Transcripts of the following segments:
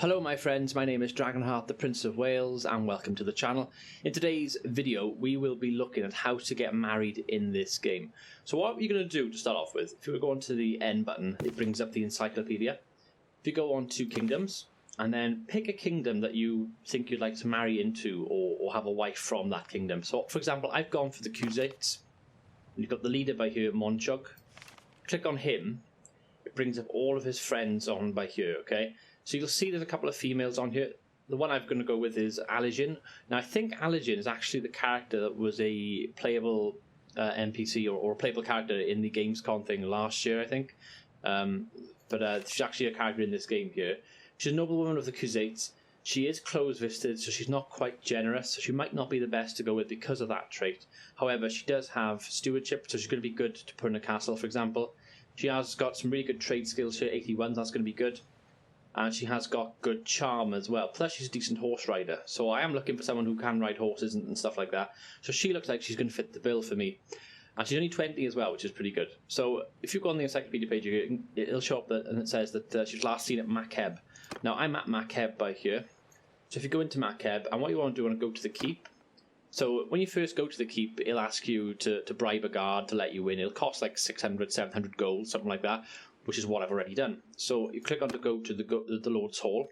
Hello my friends, my name is Dragonheart, the Prince of Wales, and welcome to the channel. In today's video, we will be looking at how to get married in this game. So what you're going to do to start off with, if you go onto the N button, it brings up the encyclopedia. If you go on to Kingdoms, and then pick a kingdom that you think you'd like to marry into, or have a wife from that kingdom. So for example, I've gone for the Khuzaits. You've got the leader by here, Monchug. Click on him, it brings up all of his friends on by here, okay? So you'll see there's a couple of females on here. The one I'm going to go with is Aligin. Now I think Aligin is actually the character that was a playable NPC or a playable character in the Gamescom thing last year, I think. But she's actually a character in this game here. She's a noblewoman of the Khuzaits. She is close-fisted, so she's not quite generous, so she might not be the best to go with because of that trait. However, she does have stewardship, so she's going to be good to put in a castle, for example. She has got some really good trade skills here, 81, that's going to be good. And she has got good charm as well. Plus, she's a decent horse rider. So I am looking for someone who can ride horses and stuff like that. So she looks like she's going to fit the bill for me. And she's only 20 as well, which is pretty good. So if you go on the encyclopedia page, it'll show up and it says that she's last seen at Makheb. Now, I'm at Makheb by here. So if you go into Makheb, and what you want to do, you want to go to the keep. So when you first go to the keep, it'll ask you to bribe a guard to let you in. It'll cost like 600, 700 gold, something like that, which is what I've already done. So you click on to go to the Lord's Hall,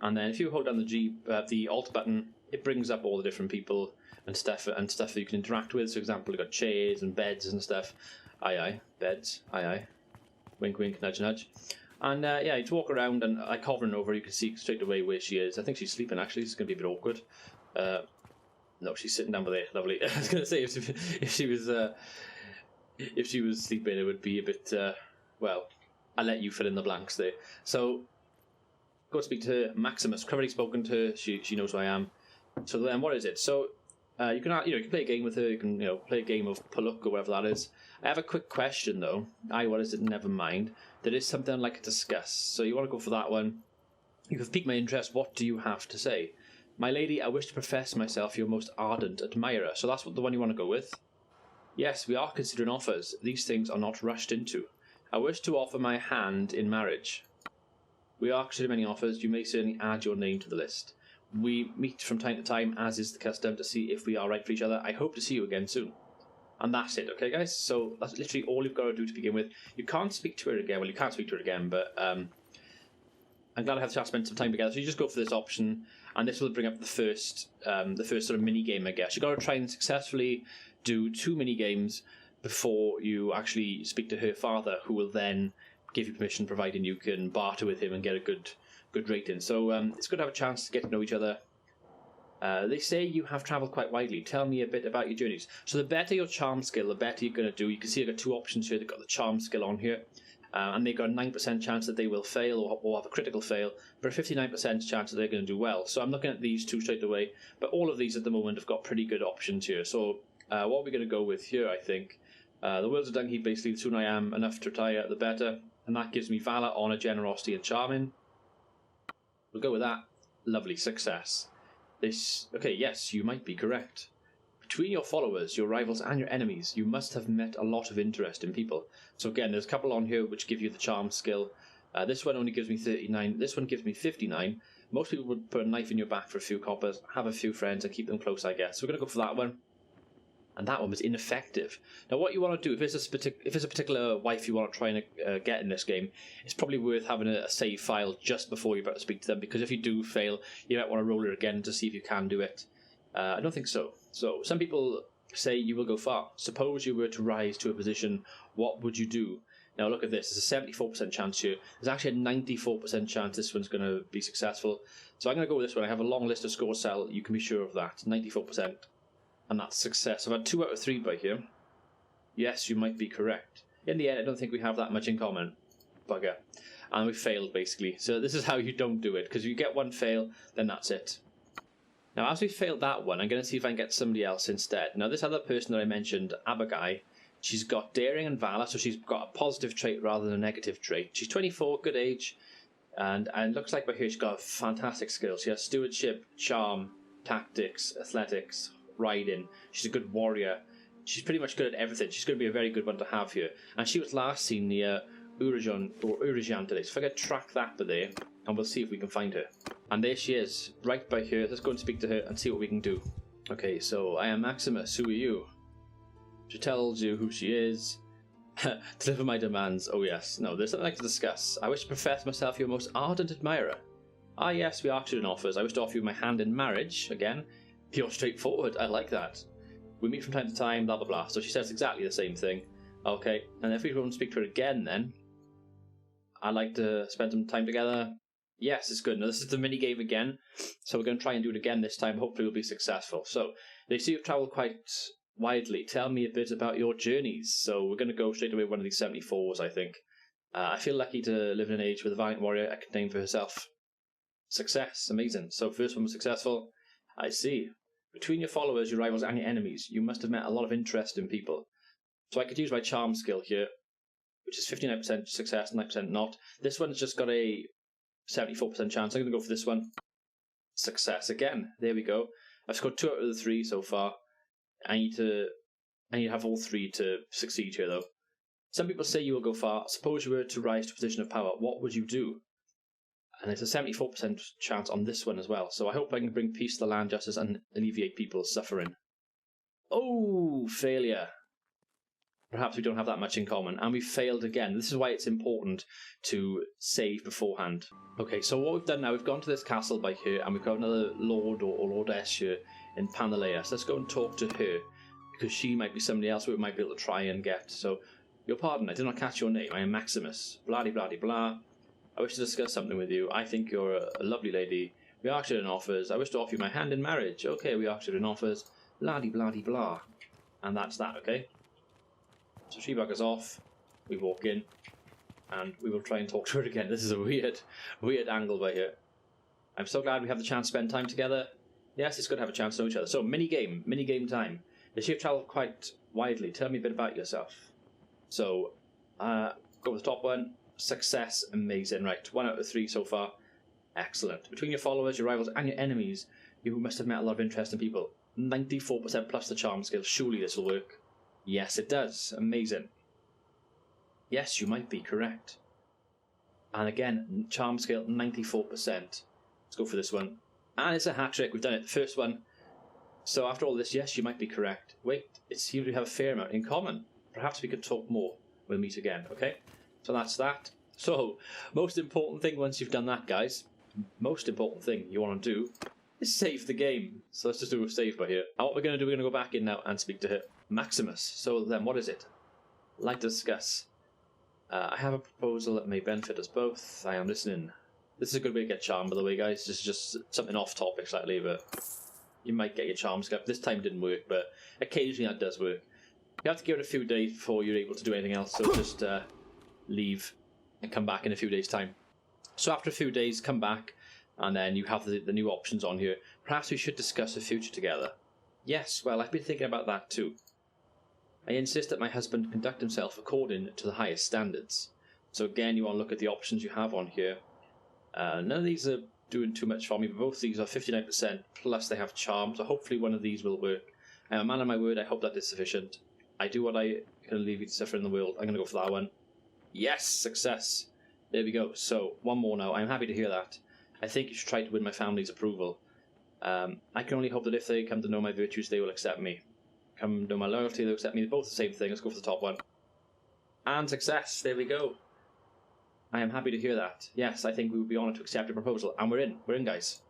and then if you hold down the Alt button, it brings up all the different people and stuff that you can interact with. For example, you've got chairs and beds and stuff. Aye aye, beds. Aye aye. Wink wink, nudge nudge. And yeah, you just walk around, and like hovering over, you can see straight away where she is. I think she's sleeping actually. It's going to be a bit awkward. No, she's sitting down there. Lovely. I was going to say if she was sleeping, it would be a bit. Well, I'll let you fill in the blanks there. So, go speak to her. Maximus. I've already spoken to her. She knows who I am. So then, what is it? So, you can play a game with her. You can play a game of Paluk or whatever that is. I have a quick question though. What is it? Never mind. There is something I'd like to discuss. So you want to go for that one. You have piqued my interest. What do you have to say? My lady, I wish to profess myself your most ardent admirer. So that's the one you want to go with. Yes, we are considering offers. These things are not rushed into. I wish to offer my hand in marriage. We are considering many offers. You may certainly add your name to the list. We meet from time to time, as is the custom, to see if we are right for each other. I hope to see you again soon. And that's it, okay, guys? So that's literally all you've got to do to begin with. You can't speak to her again. Well, you can't speak to her again, but I'm glad I had the chance to spend some time together. So you just go for this option, and this will bring up the first sort of mini game, I guess. You've got to try and successfully do 2 mini games before you actually speak to her father, who will then give you permission, providing you can barter with him and get a good rating. So it's good to have a chance to get to know each other. They say you have travelled quite widely. Tell me a bit about your journeys. So the better your charm skill, the better you're going to do. You can see I've got 2 options here. They've got the charm skill on here. And they've got a 9% chance that they will fail or have a critical fail, but a 59% chance that they're going to do well. So I'm looking at these 2 straight away. But all of these at the moment have got pretty good options here. So what we're going to go with here, I think, the world's a dung heap, basically. The sooner I am enough to retire, the better. And that gives me Valour, Honour, Generosity, and Charming. We'll go with that. Lovely, success. Okay, yes, you might be correct. Between your followers, your rivals, and your enemies, you must have met a lot of interesting people. So again, there's a couple on here which give you the charm skill. This one only gives me 39. This one gives me 59. Most people would put a knife in your back for a few coppers, have a few friends, and keep them close, I guess. So we're going to go for that one. And that one was ineffective. Now what you want to do, if it's a particular wife you want to try and get in this game, it's probably worth having a save file just before you're about to speak to them, because if you do fail, you might want to roll it again to see if you can do it. I don't think so. So some people say you will go far. Suppose you were to rise to a position, what would you do? Now look at this, there's a 74% chance here. There's actually a 94% chance this one's going to be successful. So I'm going to go with this one. I have a long list of scores, Sal, you can be sure of that. 94%. And that's success. I've had 2 out of 3 by here. Yes, you might be correct. In the end, I don't think we have that much in common. Bugger. And we failed, basically. So this is how you don't do it, because you get 1 fail, then that's it. Now, as we failed that one, I'm going to see if I can get somebody else instead. Now, this other person that I mentioned, Abagai, she's got daring and valour, so she's got a positive trait rather than a negative trait. She's 24, good age, and looks like by here she's got fantastic skills. She has stewardship, charm, tactics, athletics, riding. She's a good warrior. She's pretty much good at everything. She's going to be a very good one to have here. And she was last seen near Urijan today. So if I could track that by there, and we'll see if we can find her. And there she is, right by here. Let's go and speak to her and see what we can do. Okay, so I am Maximus. Who are you? She tells you who she is. Deliver my demands. Oh yes. No, there's something I'd like to discuss. I wish to profess myself your most ardent admirer. Ah yes, we are student offers. I wish to offer you my hand in marriage. Again, pure straightforward. I like that. We meet from time to time, blah blah blah. So she says exactly the same thing. Okay, and if we go and speak to her again then, I'd like to spend some time together. Yes, it's good. Now this is the mini game again, so we're going to try and do it again this time. Hopefully we'll be successful. So, they see you've travelled quite widely. Tell me a bit about your journeys. So we're going to go straight away with one of these 74s, I think. I feel lucky to live in an age with a valiant warrior I can name for herself. Success. Amazing. So first one was successful. I see. Between your followers, your rivals and your enemies, you must have met a lot of interesting people. So I could use my charm skill here, which is 59% success, 9% not. This one's just got a 74% chance. I'm going to go for this one. Success again. There we go. I've scored 2 out of the 3 so far. I need to have all 3 to succeed here, though. Some people say you will go far. Suppose you were to rise to a position of power. What would you do? And there's a 74% chance on this one as well. So I hope I can bring peace to the land, justice, and alleviate people's suffering. Oh, failure. Perhaps we don't have that much in common. And we failed again. This is why it's important to save beforehand. Okay, so what we've done now, we've gone to this castle by here, and we've got another lord or lordess here in Papale. So let's go and talk to her, because she might be somebody else we might be able to try and get. So, your pardon, I did not catch your name. I am Maximus. Blah-de-blah-de-blah. I wish to discuss something with you. I think you're a lovely lady. We are in offers. I wish to offer you my hand in marriage. Okay, we are in offers. Blah-de-blah-de-blah. And that's that, okay? So she buggers off, we walk in, and we will try and talk to her again. This is a weird angle by here. I'm so glad we have the chance to spend time together. Yes, it's good to have a chance to know each other. So, mini game time. The ship travelled quite widely. Tell me a bit about yourself. So, go with the top one. Success, amazing. Right, 1 out of 3 so far. Excellent. Between your followers, your rivals, and your enemies, you must have met a lot of interesting people. 94% plus the charm skill. Surely this will work. Yes, it does. Amazing. Yes, you might be correct. And again, charm skill 94%. Let's go for this one. And it's a hat trick. We've done it. The first one. So after all this, yes, you might be correct. Wait, it seems we have a fair amount in common. Perhaps we could talk more. We'll meet again, okay? So that's that. So, most important thing once you've done that, guys, most important thing you want to do is save the game. So let's just do a save by here. And what we're going to do, we're going to go back in now and speak to her. Maximus. So then, what is it? Like to discuss. I have a proposal that may benefit us both. I am listening. This is a good way to get charm, by the way, guys. This is just something off topic slightly, but you might get your charm skill. This time didn't work, but occasionally that does work. You have to give it a few days before you're able to do anything else, so just leave and come back in a few days' time. So after a few days, come back, and then you have the new options on here. Perhaps we should discuss the future together. Yes, well, I've been thinking about that too. I insist that my husband conduct himself according to the highest standards. So again, you want to look at the options you have on here. None of these are doing too much for me, but both of these are 59%, plus they have charm, so hopefully one of these will work. I am a man of my word, I hope that is sufficient. I do what I can leave you to suffer in the world. I'm going to go for that one. Yes, success. There we go. So, one more now. I'm happy to hear that. I think you should try to win my family's approval. I can only hope that if they come to know my virtues, they will accept me. Come to know my loyalty, they'll accept me. They're both the same thing. Let's go for the top one. And success. There we go. I am happy to hear that. Yes, I think we would be honoured to accept your proposal. And we're in. We're in, guys.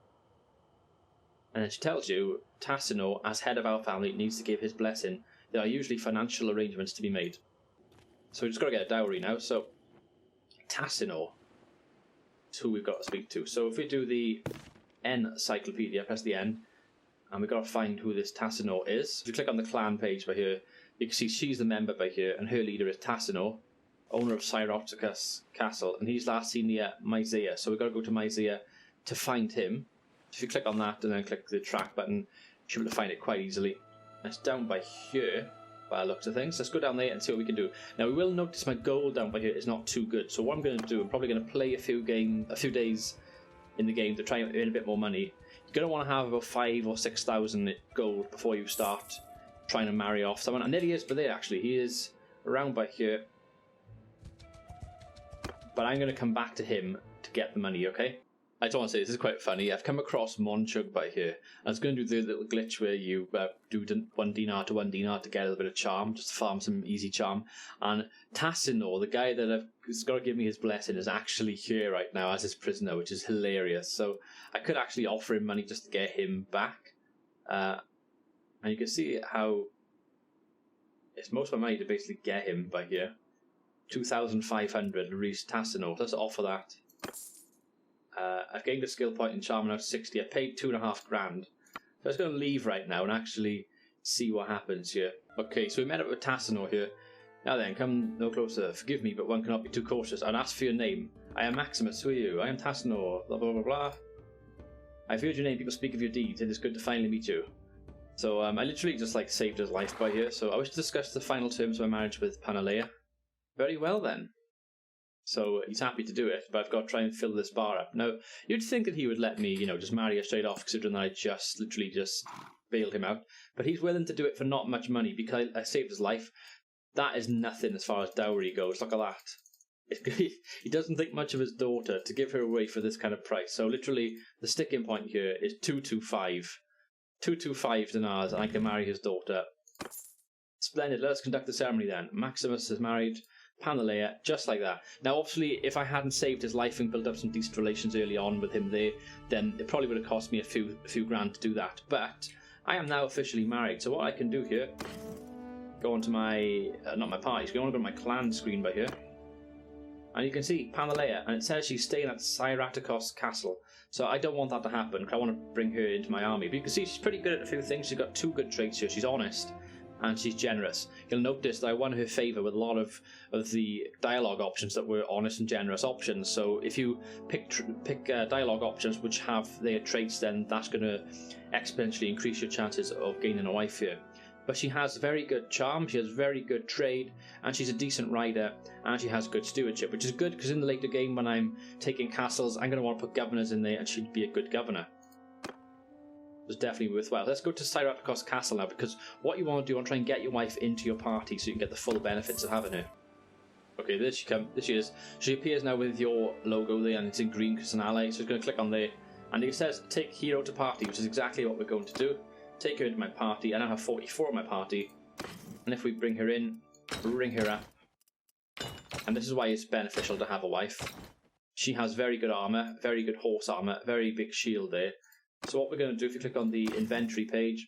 And then she tells you, Tassino, as head of our family, needs to give his blessing. There are usually financial arrangements to be made. So we've just got to get a dowry now. So, Tassino is who we've got to speak to. So if we do the encyclopedia, press the N, and we've got to find who this Tassino is. If you click on the clan page by here, you can see she's the member by here, and her leader is Tassino, owner of Cyroticus Castle, and he's last seen near Myzea. So we've got to go to Myzea to find him. If you click on that and then click the track button, you should be able to find it quite easily. It's down by here, by the looks of things. Let's go down there and see what we can do. Now we will notice my goal down by here is not too good. So what I'm going to do, I'm probably going to play a few days in the game to try and earn a bit more money. You're going to want to have about 5,000 or 6,000 gold before you start trying to marry off someone. And there he is, but there actually, he is around by here. But I'm going to come back to him to to get the money, okay? I just want to say, this is quite funny. I've come across Monchug by here. I was going to do the little glitch where you do 1 dinar to 1 dinar to get a little bit of charm, just to farm some easy charm. And Tassinor, the guy that has got to give me his blessing, is actually here right now as his prisoner, which is hilarious. So I could actually offer him money just to get him back. And you can see how it's most of my money to basically get him by here. 2,500 reach Tassinor. Let's offer that. I've gained a skill point in charm now 60. I paid 2.5 grand. So I was going to leave right now and actually see what happens here. Okay, so we met up with Tassinor here. Now then, come no closer. Forgive me, but one cannot be too cautious. I'd ask for your name. I am Maximus. Who are you? I am Tassinor. Blah blah blah blah. I've heard your name. People speak of your deeds. It is good to finally meet you. So I literally just like saved his life by here. So I wish to discuss the final terms of my marriage with Papale. Very well then. So he's happy to do it, but I've got to try and fill this bar up. Now, you'd think that he would let me, just marry her straight off, considering that I literally just bailed him out. But he's willing to do it for not much money because I saved his life. That is nothing as far as dowry goes. Look at that. He doesn't think much of his daughter to give her away for this kind of price. So literally, the sticking point here is 225. 225 dinars, and I can marry his daughter. Splendid. Let us conduct the ceremony then. Maximus is married. Panalea, just like that. Now, obviously, if I hadn't saved his life and built up some decent relations early on with him there, then it probably would have cost me a few grand to do that. But I am now officially married, so what I can do here, go onto my, not my party, so I want to go to my clan screen by here, and you can see Panalea, and it says she's staying at Cyraticos Castle. So I don't want that to happen, because I want to bring her into my army. But you can see she's pretty good at a few things. She's got 2 good traits here. She's honest, and she's generous. You'll notice that I won her favour with a lot of the dialogue options that were honest and generous options. So if you pick dialogue options which have their traits, then that's going to exponentially increase your chances of gaining a wife here. But she has very good charm, she has very good trade, and she's a decent rider, and she has good stewardship, which is good because in the later game when I'm taking castles, I'm going to want to put governors in there, and she'd be a good governor. It's definitely worthwhile. Let's go to Cyraticos Castle now, because what you want to do, you want to try and get your wife into your party so you can get the full benefits of having her. Okay, there she comes. There she is. She appears now with your logo there, and it's in green because it's an ally, so it's going to click on there. And it says, take hero to party, which is exactly what we're going to do. Take her into my party. I now have 44 in my party. And if we bring her in, ring her up. And this is why it's beneficial to have a wife. She has very good armour, very good horse armour, very big shield there. So what we're going to do, if you click on the inventory page,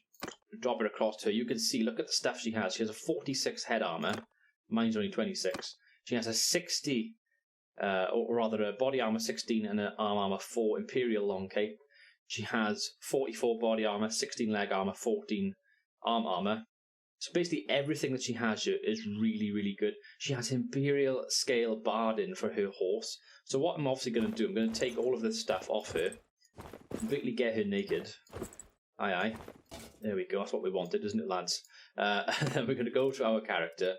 drop it across to her, you can see, look at the stuff she has. She has a 46 head armour. Mine's only 26. She has a 60, or rather a body armour 16 and an arm armour 4 Imperial long cape. She has 44 body armour, 16 leg armour, 14 arm armour. So basically everything that she has here is really, really good. She has Imperial scale Bardin for her horse. So what I'm obviously going to do, I'm going to take all of this stuff off her, completely get her naked. Aye, aye. There we go, that's what we wanted, isn't it, lads? And then we're going to go to our character,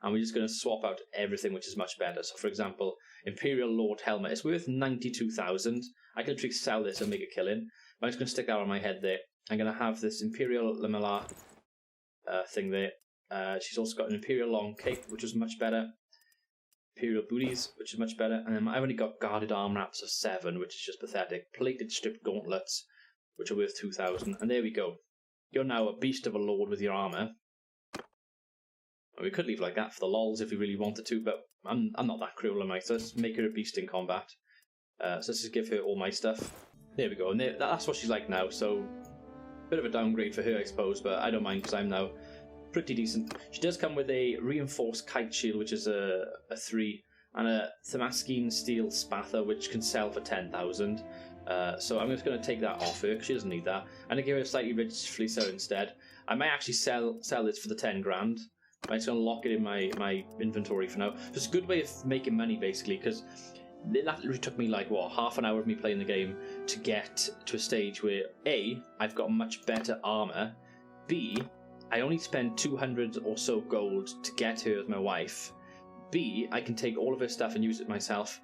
and we're just going to swap out everything, which is much better. So, for example, Imperial Lord Helmet. It's worth 92,000. I can literally sell this and make a killing. I'm just going to stick that on my head there. I'm going to have this Imperial Lamella thing there. She's also got an Imperial Long Cape, which is much better. Imperial Booties, which is much better. And then I've only got Guarded Arm Wraps of 7, which is just pathetic. Plated Stripped Gauntlets, which are worth 2,000. And there we go. You're now a beast of a lord with your armour. We could leave like that for the lols if we really wanted to, but I'm not that cruel, am I? So let's make her a beast in combat. So let's just give her all my stuff. There we go, and that's what she's like now, so bit of a downgrade for her, I suppose, but I don't mind because I'm now pretty decent. She does come with a reinforced kite shield, which is a 3, and a Themaskene steel spatha, which can sell for 10,000. So I'm just going to take that off her because she doesn't need that. And I give her a slightly rich fleecer instead. I might actually sell this for the 10 grand. I'm just going to lock it in my inventory for now. It's a good way of making money, basically, because that literally took me like, what, half an hour of me playing the game to get to a stage where, A, I've got much better armour, B, I only spend 200 or so gold to get her as my wife, B, I can take all of her stuff and use it myself.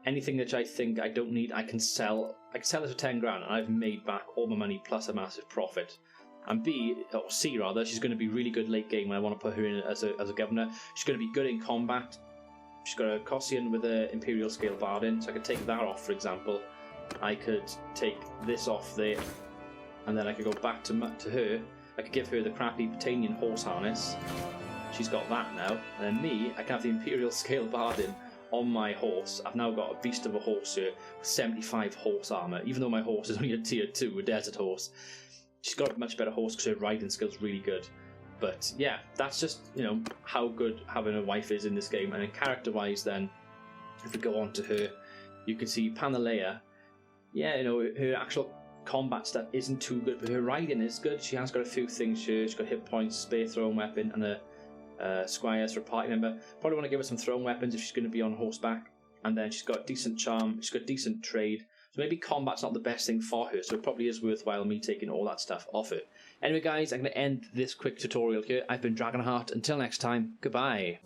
Anything that I think I don't need, I can sell. I can sell it for 10 grand, and I've made back all my money plus a massive profit. And B, or C rather, she's going to be really good late game when I want to put her in as a governor. She's going to be good in combat. she's got a Kossian with an Imperial Scale Bardin, so I could take that off, for example. I could take this off there, and then I could go back to her. I could give her the crappy Patanian horse harness. She's got that now. And then me, I can have the Imperial Scale Bardin on my horse. I've now got a beast of a horse here with 75 horse armour, even though my horse is only a tier 2, a desert horse. She's got a much better horse because her riding skill's really good. But yeah, that's just, you know, how good having a wife is in this game. And then character-wise then, if we go on to her, you can see Panalea. Yeah, you know, her actual combat stuff isn't too good, but her riding is good. She has got a few things here. She's got hit points, spare thrown weapon, and a squires for a party member. Probably want to give her some thrown weapons if she's going to be on horseback. And then she's got decent charm, she's got decent trade. So maybe combat's not the best thing for her, so it probably is worthwhile me taking all that stuff off her. Anyway guys, I'm going to end this quick tutorial here. I've been Dragonheart. Until next time, goodbye.